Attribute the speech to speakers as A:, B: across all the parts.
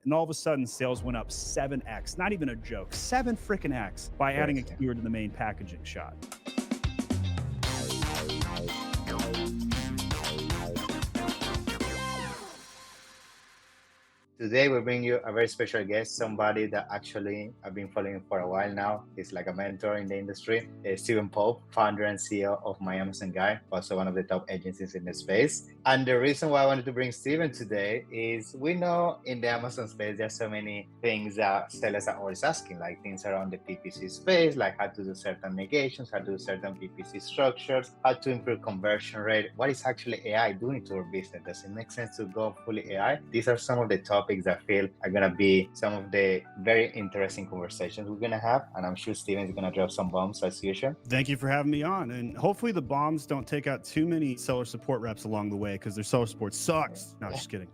A: And all of a sudden, sales went up 7x. Not even a joke, 7 freaking X by adding a keyword to the main packaging shot.
B: Today we bring you a very special guest, somebody that actually I've been following for a while now. He's like a mentor in the industry. Stephen Pope, founder and CEO of My Amazon Guy, also one of the top agencies in the space. And the reason why I wanted to bring Stephen today is we know in the Amazon space there's so many things that sellers are always asking, like things around the PPC space, like how to do certain negations, how to do certain PPC structures, how to improve conversion rate. What is actually AI doing to our business? Does it make sense to go fully AI? These are some of the topics that I feel are going to be some of the very interesting conversations we're going to have. And I'm sure Steven's going to drop some bombs as usual.
A: Thank you for having me on. And hopefully the bombs don't take out too many seller support reps along the way, because their seller support sucks. No, just kidding.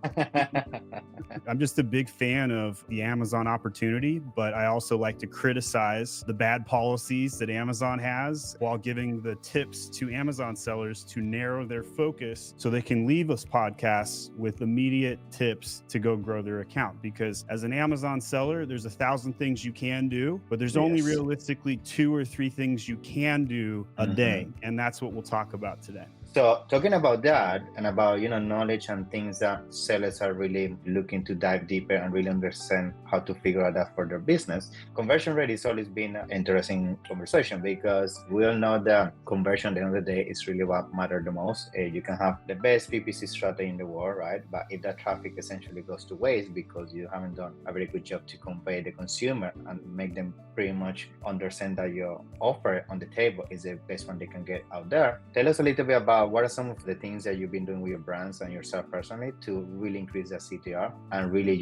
A: I'm just a big fan of the Amazon opportunity, but I also like to criticize the bad policies that Amazon has while giving the tips to Amazon sellers to narrow their focus so they can leave us podcasts with immediate tips to go grow their account. Because as an Amazon seller, there's 1,000 things you can do, but there's only realistically 2 or 3 things you can do a day. And that's what we'll talk about today.
B: So talking about that and about, knowledge and things that sellers are really looking to dive deeper and really understand how to figure out that for their business, conversion rate has always been an interesting conversation, because we all know that conversion at the end of the day is really what matters the most. You can have the best PPC strategy in the world, right? But if that traffic essentially goes to waste because you haven't done a very good job to convey the consumer and make them pretty much understand that your offer on the table is the best one they can get out there. Tell us a little bit about what are some of the things that you've been doing with your brands and yourself personally to really increase that CTR and really,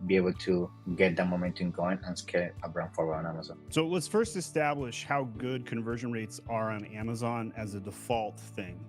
B: be able to get that momentum going and scale a brand forward on Amazon.
A: So let's first establish how good conversion rates are on Amazon as a default thing.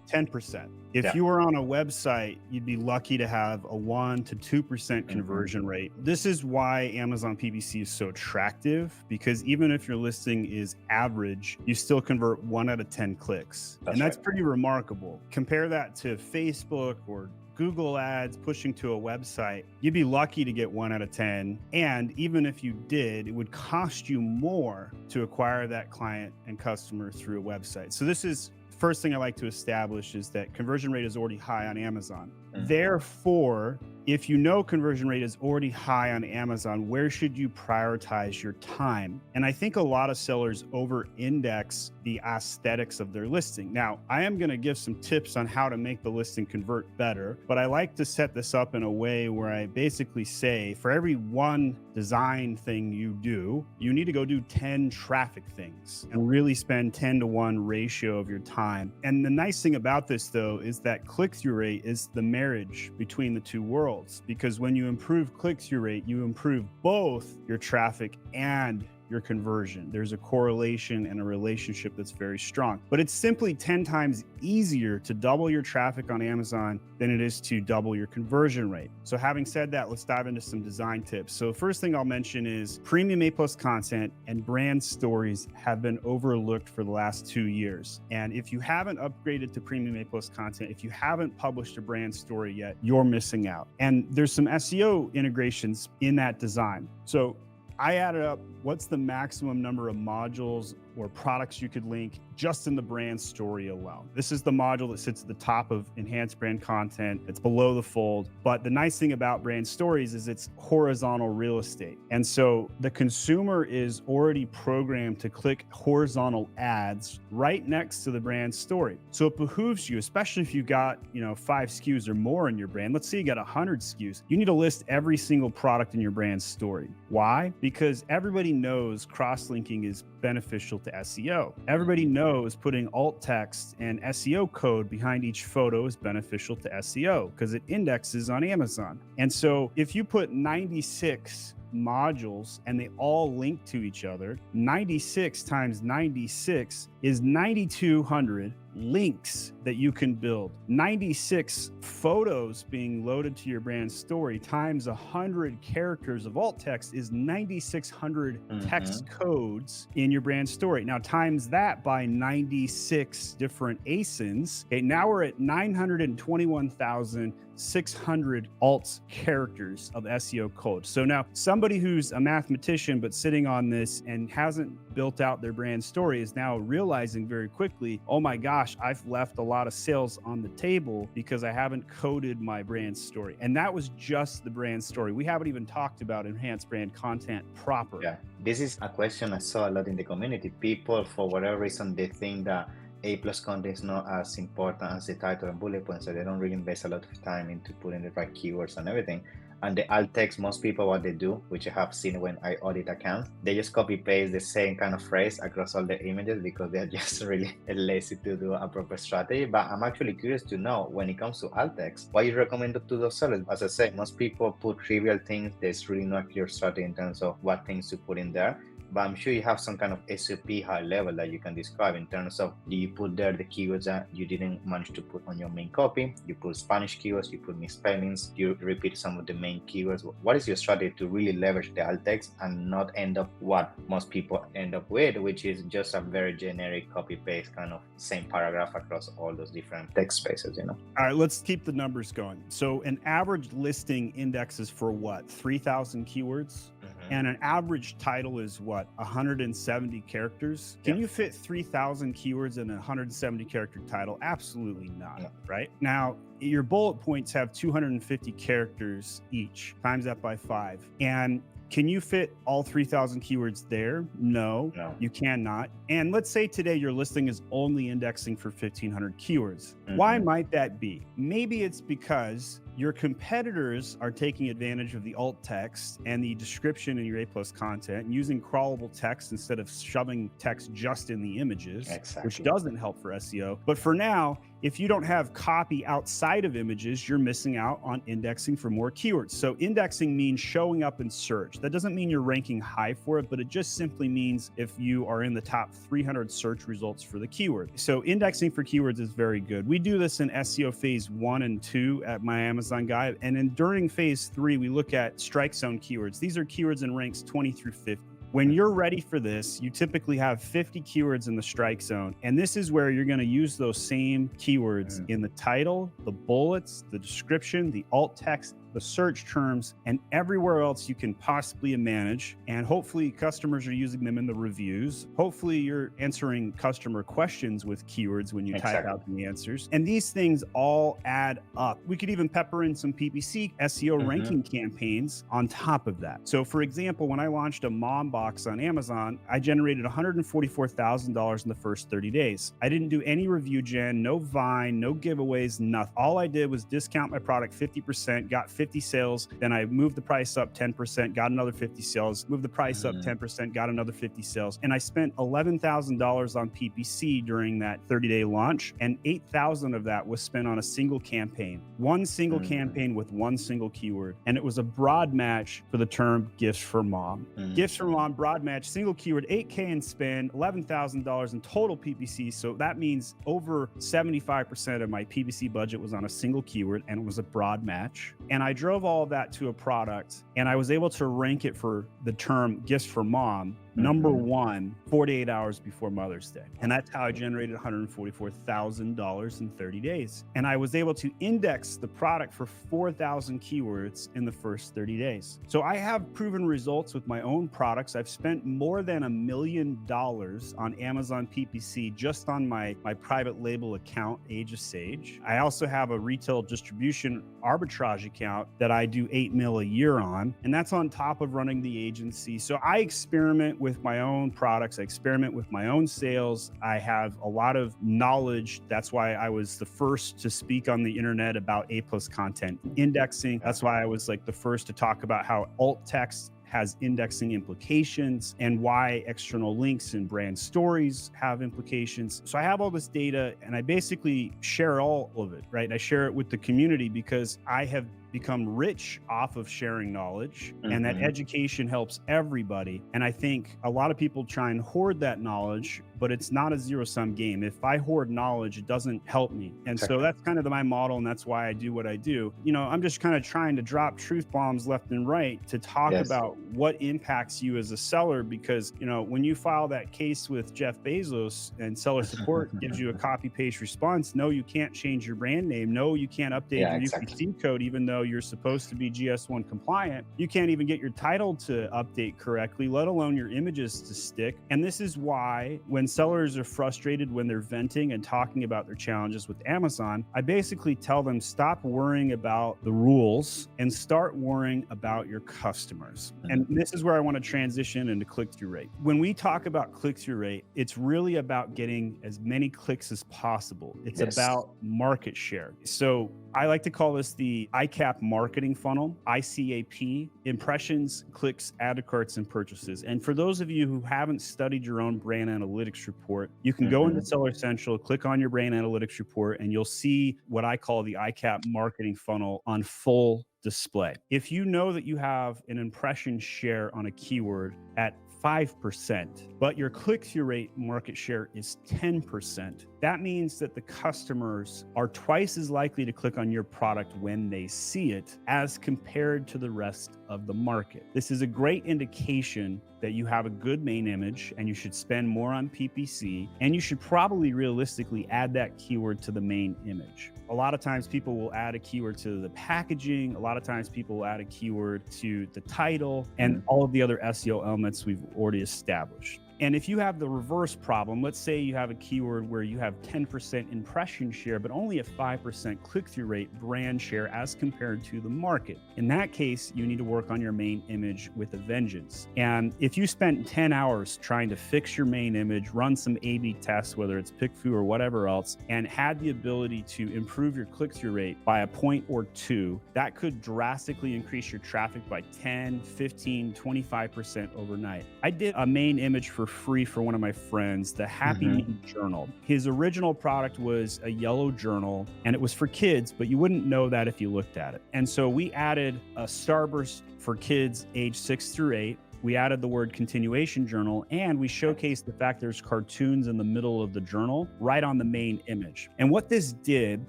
A: 10%. If you were on a website, you'd be lucky to have a 1 to 2% conversion rate. This is why Amazon PPC is so attractive, because even if your listing is average, you still convert 1 out of 10 clicks. That's pretty remarkable. Compare that to Facebook or Google ads pushing to a website, you'd be lucky to get 1 out of 10. And even if you did, it would cost you more to acquire that client and customer through a website. So this is first thing I like to establish, is that conversion rate is already high on Amazon. Therefore, if you know conversion rate is already high on Amazon, where should you prioritize your time? And I think a lot of sellers over-index the aesthetics of their listing. Now, I am going to give some tips on how to make the listing convert better, but I like to set this up in a way where I basically say, for every 1 design thing you do, you need to go do 10 traffic things and really spend 10 to 1 ratio of your time. And the nice thing about this, though, is that click-through rate is the marriage between the 2 worlds, because when you improve click-through rate, you improve both your traffic and your conversion. There's a correlation and a relationship that's very strong. But it's simply 10 times easier to double your traffic on Amazon than it is to double your conversion rate. So having said that, let's dive into some design tips. So first thing I'll mention is premium A+ content and brand stories have been overlooked for the last 2 years. And if you haven't upgraded to premium A+ content, if you haven't published a brand story yet, you're missing out. And there's some SEO integrations in that design. So I added up what's the maximum number of modules or products you could link just in the brand story alone. This is the module that sits at the top of enhanced brand content. It's below the fold. But the nice thing about brand stories is it's horizontal real estate. And so the consumer is already programmed to click horizontal ads right next to the brand story. So it behooves you, especially if you've got, 5 SKUs or more in your brand. Let's say you got 100 SKUs. You need to list every single product in your brand story. Why? Because everybody knows cross-linking is beneficial to SEO. Everybody knows putting alt text and SEO code behind each photo is beneficial to SEO because it indexes on Amazon. And so if you put 96 modules and they all link to each other, 96 times 96 is 9,200 links that you can build. 96 photos being loaded to your brand story times 100 characters of alt text is 9,600 text codes in your brand story. Now times that by 96 different ASINs. Okay, now we're at 921,600 alt characters of SEO code. So now somebody who's a mathematician but sitting on this and hasn't built out their brand story is now realizing very quickly, oh my gosh, I've left a lot of sales on the table because I haven't coded my brand story. And that was just the brand story. We haven't even talked about enhanced brand content proper.
B: Yeah, this is a question I saw a lot in the community. People, for whatever reason, they think that A+ content is not as important as the title and bullet points, so they don't really invest a lot of time into putting the right keywords and everything. And the alt text, most people, what they do, which I have seen when I audit accounts, they just copy paste the same kind of phrase across all the images because they're just really lazy to do a proper strategy. But I'm actually curious to know, when it comes to alt text, what you recommend to those sellers. As I said, most people put trivial things. There's really no clear strategy in terms of what things to put in there. But I'm sure you have some kind of SOP high level that you can describe in terms of, do you put there the keywords that you didn't manage to put on your main copy? You put Spanish keywords, you put misspellings, you repeat some of the main keywords. What is your strategy to really leverage the alt text and not end up what most people end up with, which is just a very generic copy paste kind of same paragraph across all those different text spaces, All
A: right, let's keep the numbers going. So an average listing indexes for what? 3,000 keywords? And an average title is what, 170 characters? Can you fit 3,000 keywords in a 170 character title? Absolutely not, right? Now, your bullet points have 250 characters each, times that by 5. And can you fit all 3,000 keywords there? No, you cannot. And let's say today your listing is only indexing for 1,500 keywords. Why might that be? Maybe it's because your competitors are taking advantage of the alt text and the description in your A+ content and using crawlable text instead of shoving text just in the images, which doesn't help for SEO. But for now, if you don't have copy outside of images, you're missing out on indexing for more keywords. So indexing means showing up in search. That doesn't mean you're ranking high for it, but it just simply means if you are in the top 300 search results for the keyword. So indexing for keywords is very good. We do this in SEO phase 1 and 2 at my Amazon guide. And then during phase 3, we look at strike zone keywords. These are keywords in ranks 20 through 50. When you're ready for this, you typically have 50 keywords in the strike zone. And this is where you're going to use those same keywords in the title, the bullets, the description, the alt text, the search terms, and everywhere else you can possibly manage. And hopefully customers are using them in the reviews. Hopefully you're answering customer questions with keywords when you type out the answers. And these things all add up. We could even pepper in some PPC SEO ranking campaigns on top of that. So for example, when I launched a mom box on Amazon, I generated $144,000 in the first 30 days. I didn't do any review gen, no Vine, no giveaways, nothing. All I did was discount my product 50%, got 50 sales, then I moved the price up 10%, got another 50 sales, moved the price up 10%, got another 50 sales. And I spent $11,000 on PPC during that 30-day launch, and 8,000 of that was spent on a single campaign. One single campaign with one single keyword. And it was a broad match for the term gifts for mom. Gifts for mom, broad match, single keyword, 8K in spend, $11,000 in total PPC. So that means over 75% of my PPC budget was on a single keyword, and it was a broad match. And I drove all of that to a product, and I was able to rank it for the term gifts for mom number 1 48 hours before Mother's Day. And that's how I generated $144,000 in 30 days. And I was able to index the product for 4,000 keywords in the first 30 days. So I have proven results with my own products. I've spent more than $1 million on Amazon PPC just on my private label account, Age of Sage. I also have a retail distribution arbitrage account that I do $8 million a year on, and that's on top of running the agency. So I experiment with my own products. I experiment with my own sales. I have a lot of knowledge. That's why I was the first to speak on the internet about A+ content indexing. That's why I was like the first to talk about how alt text has indexing implications and why external links and brand stories have implications. So I have all this data, and I basically share all of it, right? I share it with the community because I have become rich off of sharing knowledge, and that education helps everybody. And I think a lot of people try and hoard that knowledge, but it's not a zero-sum game. If I hoard knowledge, it doesn't help me. And so that's kind of my model, and that's why I do what I do. You know, I'm just kind of trying to drop truth bombs left and right to talk about what impacts you as a seller, because, you know, when you file that case with Jeff Bezos and seller support gives you a copy paste response, no, you can't change your brand name. No, you can't update your UPC code, even though you're supposed to be GS1 compliant. You can't even get your title to update correctly, let alone your images to stick. And this is why when sellers are frustrated when they're venting and talking about their challenges with Amazon, I basically tell them, stop worrying about the rules and start worrying about your customers. And this is where I want to transition into click-through rate. When we talk about click-through rate, it's really about getting as many clicks as possible. It's about market share. So I like to call this the ICAP marketing funnel, ICAP, impressions, clicks, add to carts, and purchases. And for those of you who haven't studied your own brand analytics report, you can go into Seller Central, click on your brand analytics report, and you'll see what I call the ICAP marketing funnel on full display. If you know that you have an impression share on a keyword at 5%, but your click-through rate market share is 10%, that means that the customers are twice as likely to click on your product when they see it as compared to the rest of the market. This is a great indication that you have a good main image and you should spend more on PPC, and you should probably realistically add that keyword to the main image. A lot of times people will add a keyword to the packaging. A lot of times people will add a keyword to the title and all of the other SEO elements we've already established. And if you have the reverse problem, let's say you have a keyword where you have 10% impression share, but only a 5% click-through rate brand share as compared to the market. In that case, you need to work on your main image with a vengeance. And if you spent 10 hours trying to fix your main image, run some A/B tests, whether it's PickFu or whatever else, and had the ability to improve your click-through rate by a point or two, that could drastically increase your traffic by 10, 15, 25% overnight. I did a main image for free for one of my friends, the Happy Me Journal. His original product was a yellow journal, and it was for kids, but you wouldn't know that if you looked at it. And so we added a starburst for kids age 6 through 8. We added the word continuation journal, and we showcased the fact there's cartoons in the middle of the journal right on the main image. And what this did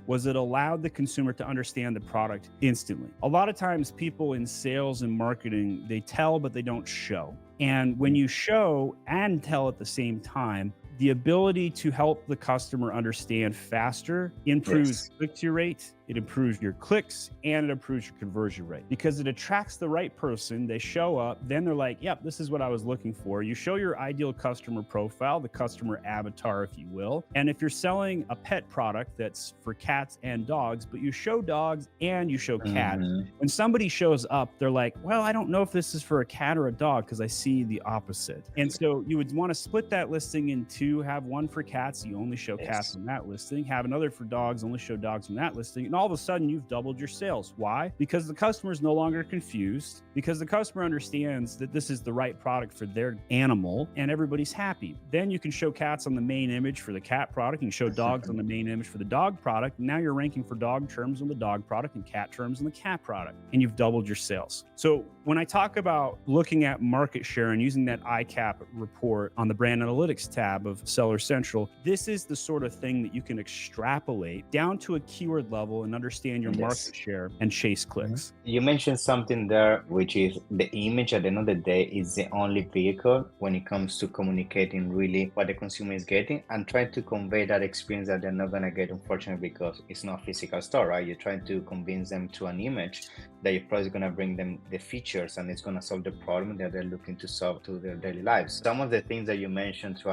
A: was it allowed the consumer to understand the product instantly. A lot of times people in sales and marketing, they tell, but they don't show. And when you show and tell at the same time, the ability to help the customer understand faster improves click-through rate, it improves your clicks, and it improves your conversion rate because it attracts the right person. They show up, then they're like, yep, this is what I was looking for. You show your ideal customer profile, the customer avatar, if you will. And if you're selling a pet product that's for cats and dogs, but you show dogs and you show cats, when somebody shows up, they're like, well, I don't know if this is for a cat or a dog because I see the opposite. And so you would want to split that listing in two, have one for cats, you only show cats on that listing, have another for dogs, only show dogs on that listing. And all of a sudden you've doubled your sales. Why? Because the customer is no longer confused, because the customer understands that this is the right product for their animal, and everybody's happy. Then you can show cats on the main image for the cat product, and show dogs on the main image for the dog product. And now you're ranking for dog terms on the dog product and cat terms on the cat product, and you've doubled your sales. So when I talk about looking at market share and using that ICAP report on the brand analytics tab of Seller Central, this is the sort of thing that you can extrapolate down to a keyword level and understand your market share and chase clicks.
B: You mentioned something there, which is the image at the end of the day is the only vehicle when it comes to communicating really what the consumer is getting and trying to convey that experience that they're not going to get, unfortunately, because it's not a physical store, right? You're trying to convince them through an image that your product is going to bring them the features and it's going to solve the problem that they're looking to solve to their daily lives. Some of the things that you mentioned through,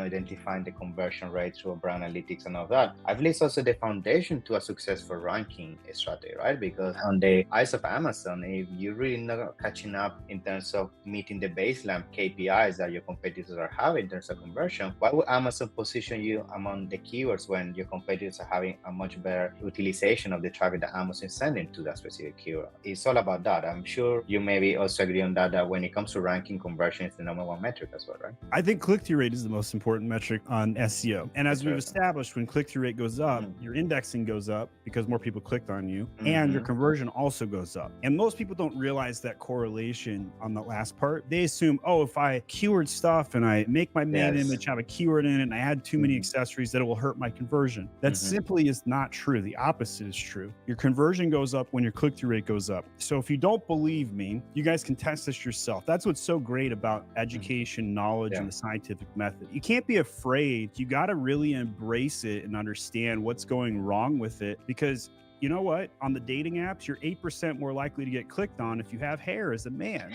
B: identifying the conversion rate through brand analytics and all that, I believe it's also the foundation to a successful ranking strategy, right? Because on the eyes of Amazon, if you're really not catching up in terms of meeting the baseline KPIs that your competitors are having in terms of conversion, why would Amazon position you among the keywords when your competitors are having a much better utilization of the traffic that Amazon is sending to that specific keyword? it's all about that. I'm sure you maybe also agree on that when it comes to ranking, conversion is the number one metric as well, right?
A: I think click-through rate is the most important metric on SEO. And as we've established, when click-through rate goes up, your indexing goes up because more people clicked on you, and your conversion also goes up. And most people don't realize that correlation on the last part. They assume, oh, if I keyword stuff and I make my main image have a keyword in it and I add too many accessories, that it will hurt my conversion. That simply is not true. The opposite is true. Your conversion goes up when your click-through rate goes up. So if you don't believe me, you guys can test this yourself. That's what's so great about education, knowledge, and the scientific method. You can't be afraid. You got to really embrace it and understand what's going wrong with it, because you know what? On the dating apps, you're 8% more likely to get clicked on if you have hair as a man,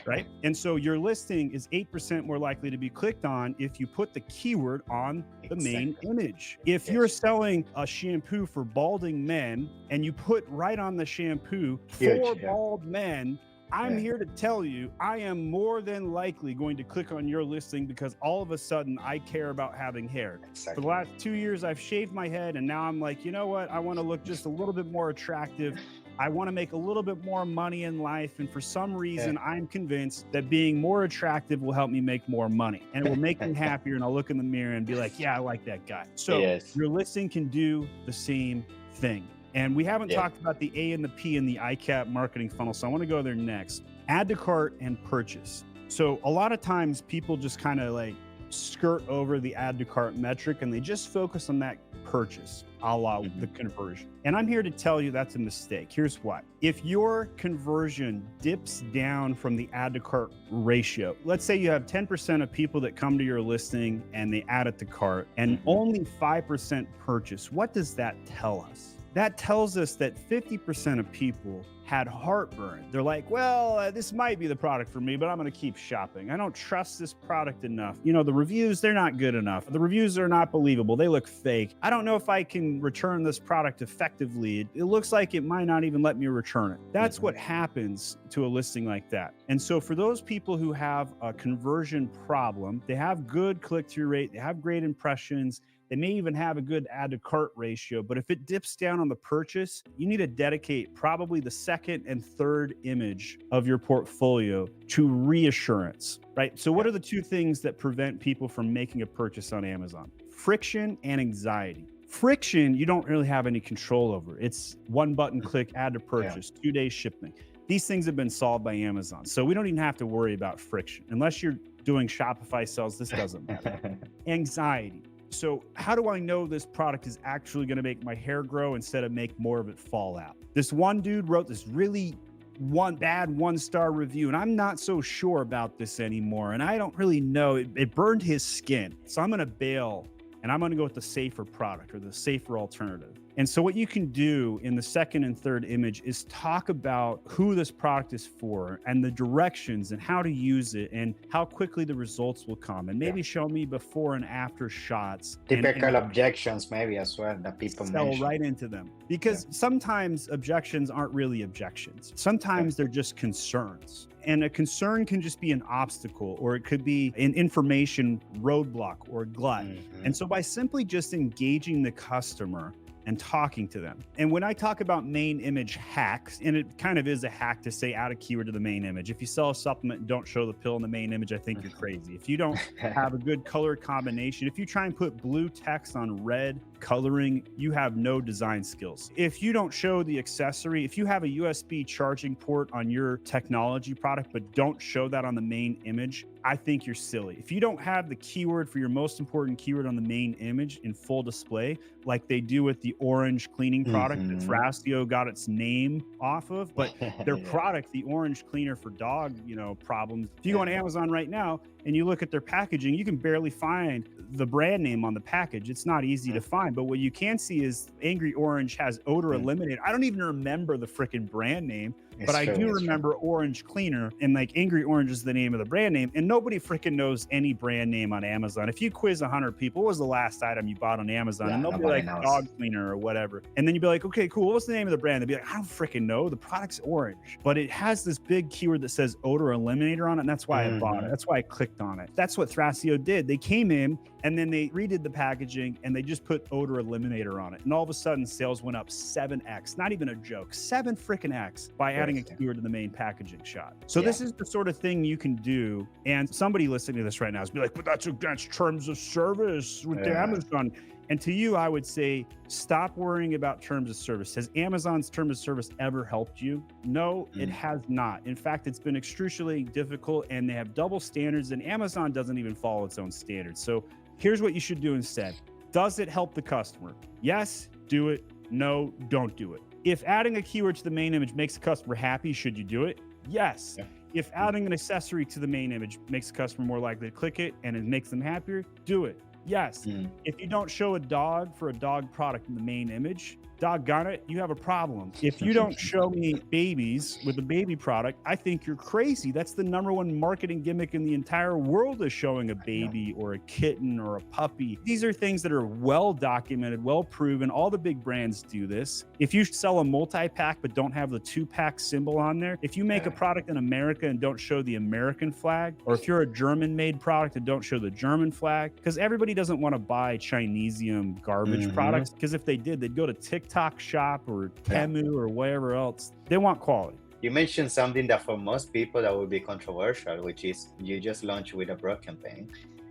A: right? And so your listing is 8% more likely to be clicked on if you put the keyword on the main image. If you're selling a shampoo for balding men and you put right on the shampoo for bald men, I'm here to tell you, I am more than likely going to click on your listing because all of a sudden I care about having hair. For the last 2 years, I've shaved my head and now I'm like, you know what? I want to look just a little bit more attractive. I want to make a little bit more money in life. And for some reason, I'm convinced that being more attractive will help me make more money and it will make me happier. And I'll look in the mirror and be like, yeah, I like that guy. So your listing can do the same thing. And we haven't talked about the A and the P in the ICAP marketing funnel. So I want to go there next. Add to cart and purchase. So a lot of times people just kind of like skirt over the add to cart metric and they just focus on that purchase, a la the conversion. And I'm here to tell you that's a mistake. Here's why. If your conversion dips down from the add to cart ratio, let's say you have 10% of people that come to your listing and they add it to cart and only 5% purchase, what does that tell us? That tells us that 50% of people had heartburn. They're like, well, this might be the product for me, but I'm going to keep shopping. I don't trust this product enough. You know, the reviews, they're not good enough. The reviews are not believable. They look fake. I don't know if I can return this product effectively. It looks like it might not even let me return it. That's what happens to a listing like that. And so for those people who have a conversion problem, they have good click-through rate, they have great impressions, they may even have a good add to cart ratio, but if it dips down on the purchase, you need to dedicate probably the second and third image of your portfolio to reassurance, right? So what are the two things that prevent people from making a purchase on Amazon? Friction and anxiety. Friction, you don't really have any control over. It's one button click, add to purchase, 2 days shipping. These things have been solved by Amazon. So we don't even have to worry about friction. Unless you're doing Shopify sales, this doesn't matter. Anxiety. So how do I know this product is actually going to make my hair grow instead of make more of it fall out? This one dude wrote this really bad 1-star review, and I'm not so sure about this anymore. And I don't really know. It burned his skin. So I'm going to bail and I'm going to go with the safer product or the safer alternative. And so what you can do in the second and third image is talk about who this product is for and the directions and how to use it and how quickly the results will come, and maybe show me before and after shots.
B: Typical objections maybe as well that people
A: sell right into them, because sometimes objections aren't really objections. Sometimes they're just concerns. And a concern can just be an obstacle, or it could be an information roadblock or glut. And so by simply just engaging the customer and talking to them. And when I talk about main image hacks, and it kind of is a hack to say add a keyword to the main image. If you sell a supplement and don't show the pill in the main image, I think you're crazy. If you don't have a good color combination, if you try and put blue text on red coloring, you have no design skills. If you don't show the accessory, if you have a USB charging port on your technology product, but don't show that on the main image, I think you're silly. If you don't have the keyword for your most important keyword on the main image in full display, like they do with the orange cleaning product that Thrasio got its name off of, but their product, the orange cleaner for dog, problems. If you go on Amazon right now and you look at their packaging, you can barely find the brand name on the package. It's not easy to find, but what you can see is Angry Orange has odor eliminator. I don't even remember the freaking brand name, but I do remember Orange Cleaner, and like Angry Orange is the name of the brand name, and nobody freaking knows any brand name on Amazon. If you quiz 100 people, what was the last item you bought on Amazon? And they'll be like dog cleaner or whatever. And then you'd be like, okay, cool. What's the name of the brand? They'd be like, I don't freaking know. The product's orange, but it has this big keyword that says odor eliminator on it. And that's why I bought it. That's why I clicked on it. That's what Thrasio did. They came in and then they redid the packaging and they just put odor eliminator on it. And all of a sudden sales went up 7x, not even a joke, 7 freaking X by adding a keyword to the main packaging shot. So this is the sort of thing you can do. And somebody listening to this right now is be like, but that's against terms of service with Amazon. And to you, I would say, stop worrying about terms of service. Has Amazon's terms of service ever helped you? No, it has not. In fact, it's been excruciatingly difficult, and they have double standards, and Amazon doesn't even follow its own standards. So here's what you should do instead. Does it help the customer? Yes, do it. No, don't do it. If adding a keyword to the main image makes the customer happy, should you do it? Yes. If adding an accessory to the main image makes the customer more likely to click it and it makes them happier, do it. Yes. If you don't show a dog for a dog product in the main image, doggone it, you have a problem. If you don't show me babies with a baby product, I think you're crazy. That's the #1 marketing gimmick in the entire world, is showing a baby or a kitten or a puppy. These are things that are well documented, well proven. All the big brands do this. If you sell a multi-pack but don't have the 2-pack symbol on there, if you make a product in America and don't show the American flag, or if you're a German-made product and don't show the German flag, because everybody doesn't want to buy Chinesium garbage products, because if they did, they'd go to TikTok Shop or Temu or wherever else. They want quality.
B: You mentioned something that for most people that would be controversial, which is you just launched with a broad campaign.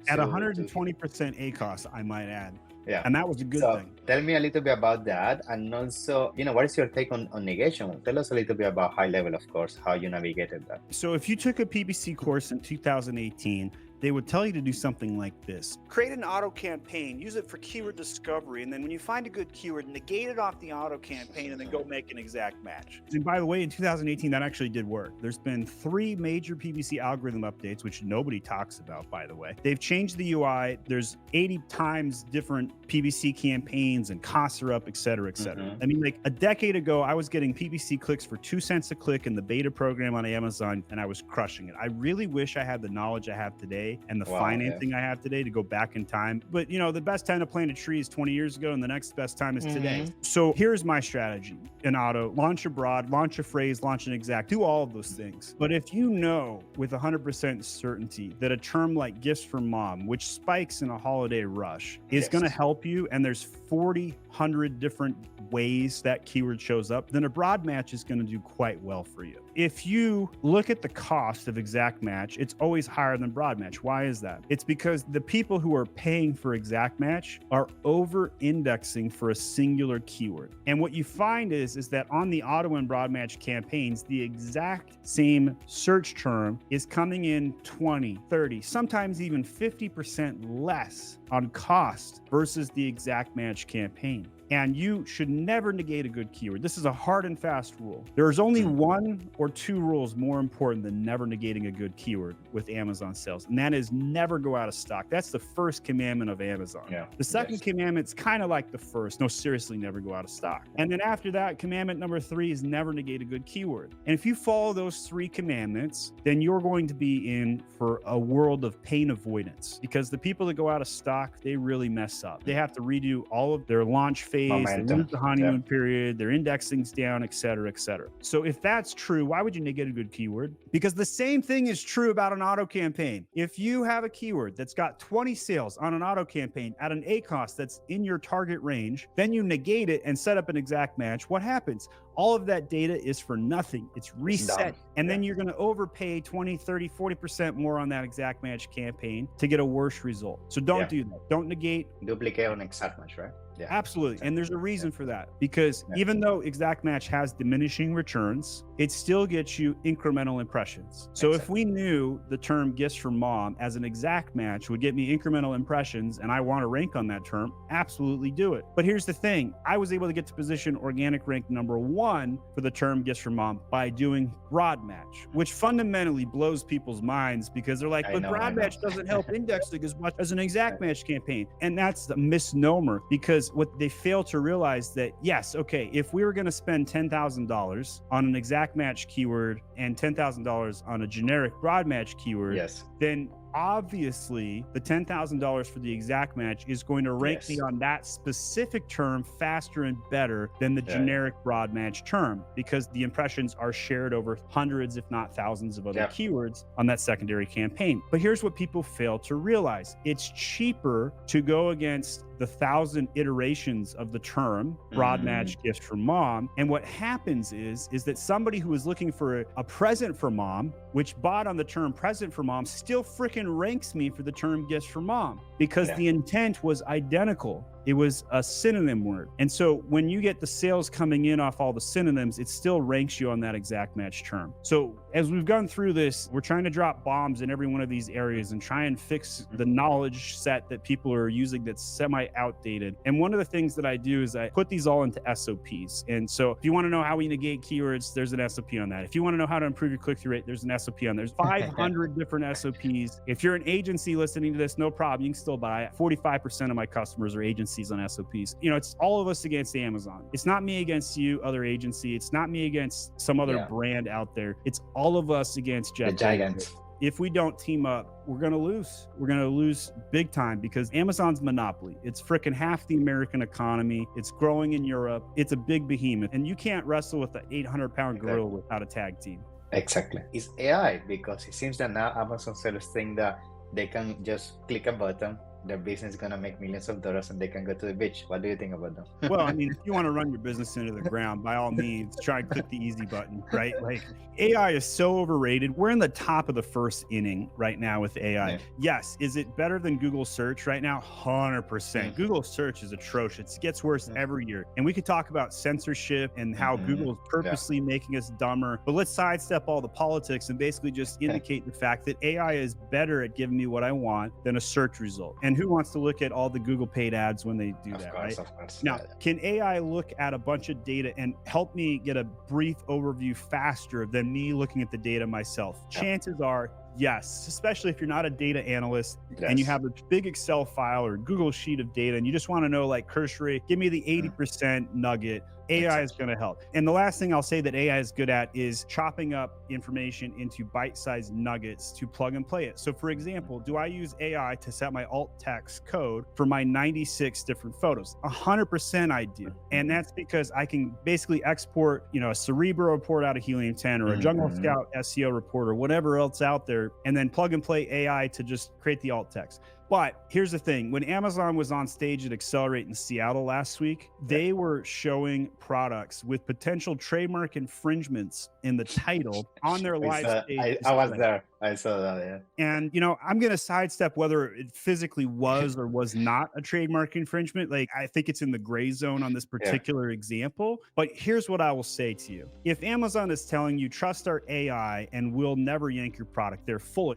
A: At 120% ACOS, I might add.
B: Yeah.
A: And that was a good thing.
B: Tell me a little bit about that. And also, what is your take on negation? Tell us a little bit about high level, of course, how you navigated that.
A: So if you took a PPC course in 2018, they would tell you to do something like this. Create an auto campaign, use it for keyword discovery, and then when you find a good keyword, negate it off the auto campaign and then go make an exact match. And by the way, in 2018, that actually did work. There's been 3 major PPC algorithm updates, which nobody talks about, by the way. They've changed the UI. There's 80 times different PPC campaigns and costs are up, et cetera, et cetera. I mean, like a decade ago, I was getting PPC clicks for 2 cents a click in the beta program on Amazon, and I was crushing it. I really wish I had the knowledge I have today and the financing I have today to go back in time. But the best time to plant a tree is 20 years ago, and the next best time is today. So here's my strategy in auto: launch a broad, launch a phrase, launch an exact, do all of those things. But if you know with 100% certainty that a term like gifts for mom, which spikes in a holiday rush, is going to help you, and there's 100 different ways that keyword shows up, then a broad match is going to do quite well for you. If you look at the cost of exact match, it's always higher than broad match. Why is that? It's because the people who are paying for exact match are over indexing for a singular keyword. And what you find is that on the auto and broad match campaigns, the exact same search term is coming in 20, 30, sometimes even 50% less on cost versus the exact match campaign. And you should never negate a good keyword. This is a hard and fast rule. There's only 1 or 2 rules more important than never negating a good keyword with Amazon sales, and that is never go out of stock. That's the first commandment of Amazon. The second commandment's kind of like the first. No, seriously, never go out of stock. And then after that, commandment number 3 is never negate a good keyword. And if you follow those 3 commandments, then you're going to be in for a world of pain avoidance, because the people that go out of stock, they really mess up. They have to redo all of their launch phase, they lose the honeymoon period, their indexing's down, et cetera, et cetera. So if that's true, why would you negate a good keyword? Because the same thing is true about an auto campaign. If you have a keyword that's got 20 sales on an auto campaign at an ACOS that's in your target range, then you negate it and set up an exact match, what happens? All of that data is for nothing. It's reset. And then you're going to overpay 20, 30, 40% more on that exact match campaign to get a worse result. So don't do that. Don't negate.
B: Duplicate on exact match, right?
A: Absolutely. And there's a reason for that, because even though exact match has diminishing returns, it still gets you incremental impressions. So if we knew the term gifts for mom as an exact match would get me incremental impressions and I want to rank on that term, absolutely do it. But here's the thing. I was able to get to position organic rank #1 for the term gifts for mom by doing broad match, which fundamentally blows people's minds, because they're like, but broad match doesn't help indexing as much as an exact match campaign. And that's the misnomer, because what they fail to realize that, yes, okay, if we were going to spend $10,000 on an exact match keyword and $10,000 on a generic broad match keyword, then obviously the $10,000 for the exact match is going to rank me on that specific term faster and better than the generic broad match term, because the impressions are shared over hundreds, if not thousands of other keywords on that secondary campaign. But here's what people fail to realize. It's cheaper to go against the 1,000 iterations of the term broad match gift for mom. And what happens is that somebody who is looking for a present for mom, which bought on the term present for mom, still freaking ranks me for the term gifts for mom, because the intent was identical. It was a synonym word. And so when you get the sales coming in off all the synonyms, it still ranks you on that exact match term. So as we've gone through this, we're trying to drop bombs in every one of these areas and try and fix the knowledge set that people are using that's semi-outdated. And one of the things that I do is I put these all into SOPs. And so if you want to know how we negate keywords, there's an SOP on that. If you want to know how to improve your click-through rate, there's an SOP on there. There's 500 different SOPs. If you're an agency listening to this, no problem. You can still buy it. 45% of my customers are agencies on SOPs. You know, it's all of us against Amazon. It's not me against you, other agency. It's not me against some other brand out there. It's all of us against Jeff.
B: The giants.
A: If we don't team up, we're going to lose. We're going to lose big time, because Amazon's monopoly. It's freaking half the American economy. It's growing in Europe. It's a big behemoth. And you can't wrestle with an 800-pound gorilla without a tag team.
B: Exactly. It's AI, because it seems that now Amazon sellers think that they can just click a button, their business is going to make millions of dollars, and they can go to the beach. What do you think about that?
A: Well, I mean, if you want to run your business into the ground, by all means, try and click the easy button, right? Like, AI is so overrated. We're in the top of the first inning right now with AI. Yes. Is it better than Google search right now? 100%. Google search is atrocious. It gets worse every year. And we could talk about censorship and how Google is purposely making us dumber. But let's sidestep all the politics and basically just indicate the fact that AI is better at giving me what I want than a search result. And who wants to look at all the Google paid ads when they do that, right?
B: Of course.
A: Now, can AI look at a bunch of data and help me get a brief overview faster than me looking at the data myself? Chances are, yes, especially if you're not a data analyst and you have a big Excel file or Google sheet of data and you just want to know, like, cursory, give me the 80% nugget. AI is going to help. And the last thing I'll say that AI is good at is chopping up information into bite-sized nuggets to plug and play it. So for example, do I use AI to set my alt text code for my 96 different photos? 100% I do. And that's because I can basically export, you know, a Cerebro report out of Helium 10 or a Jungle Scout SEO report or whatever else out there, and then plug and play AI to just create the alt text. But here's the thing. When Amazon was on stage at Accelerate in Seattle last week, they were showing products with potential trademark infringements in the title on their live stage.
B: I was there. I saw that,
A: And, you know, I'm going to sidestep whether it physically was or was not a trademark infringement. Like, I think it's in the gray zone on this particular example. But here's what I will say to you. If Amazon is telling you, trust our AI and we'll never yank your product, they're full of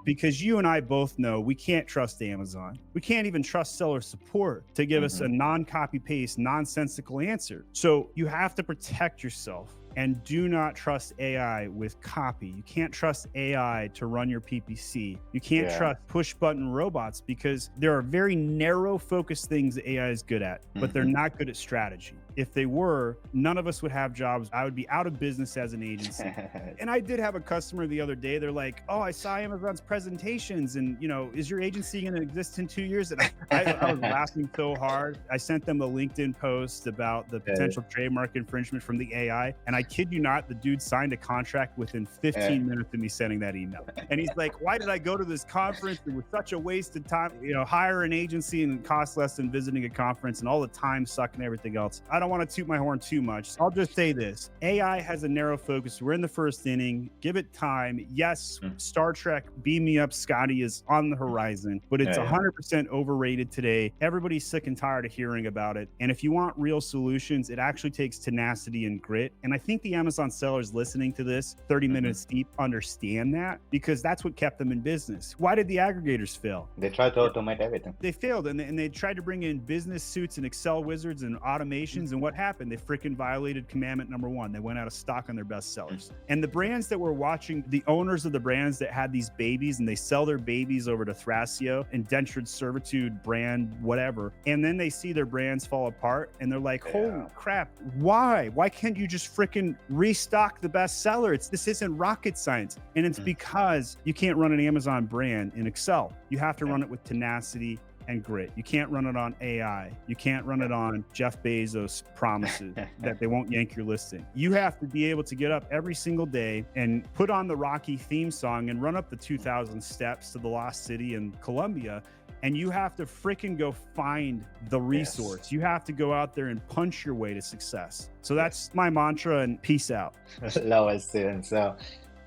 A: because you and I both know we can't trust Amazon. We can't even trust seller support to give us a non-copy paste, nonsensical answer. So you have to protect yourself. And do not trust AI with copy. You can't trust AI to run your PPC. You can't trust push button robots, because there are very narrow focused things that AI is good at, but they're not good at strategy. If they were, none of us would have jobs. I would be out of business as an agency. And I did have a customer the other day. They're like, oh, I saw Amazon's presentations and, you know, is your agency going to exist in 2 years? And I was laughing so hard. I sent them a LinkedIn post about the potential trademark infringement from the AI. And I kid you not, the dude signed a contract within 15 minutes of me sending that email. And he's like, why did I go to this conference? It was such a waste of time. You know, hire an agency and it costs less than visiting a conference and all the time suck and everything else. I don't want to toot my horn too much. I'll just say this. AI has a narrow focus. We're in the first inning. Give it time. Yes, Star Trek, beam me up, Scotty is on the horizon, but it's 100% overrated today. Everybody's sick and tired of hearing about it. And if you want real solutions, it actually takes tenacity and grit. And I think the Amazon sellers listening to this 30 minutes deep understand that, because that's what kept them in business. Why did the aggregators fail?
B: They tried to automate everything.
A: They failed, and they tried to bring in business suits and Excel wizards and automations, and what happened? They freaking violated commandment number 1. They went out of stock on their best sellers. And the brands that were watching, the owners of the brands that had these babies, and they sell their babies over to Thrasio, indentured servitude brand, whatever, and then they see their brands fall apart, and they're like, holy crap, why can't you just freaking restock the best seller? This isn't rocket science. And it's because you can't run an Amazon brand in Excel. You have to run it with tenacity and grit. You can't run it on AI. You can't run it on Jeff Bezos' promises that they won't yank your listing. You have to be able to get up every single day and put on the Rocky theme song and run up the 2,000 steps to the Lost City in Colombia and you have to freaking go find the resource.
B: Yes.
A: You have to go out there and punch your way to success. So that's my mantra, and peace out.
B: Love it, Steven. So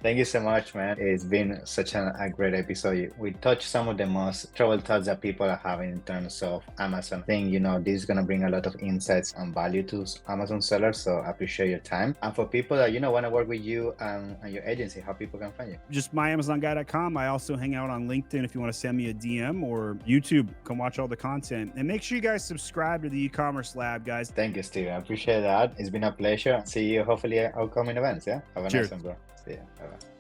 B: thank you so much, man. It's been such a great episode. We touched some of the most trouble thoughts that people are having in terms of Amazon. I think, this is going to bring a lot of insights and value to Amazon sellers. So I appreciate your time. And for people that, want to work with you and your agency, how people can find you?
A: Just myamazonguy.com. I also hang out on LinkedIn if you want to send me a DM, or YouTube. Come watch all the content. And make sure you guys subscribe to the e-commerce lab, guys.
B: Thank you, Steven. I appreciate that. It's been a pleasure. See you hopefully at upcoming events. Yeah. Have a nice one, bro. See ya. Bye-bye.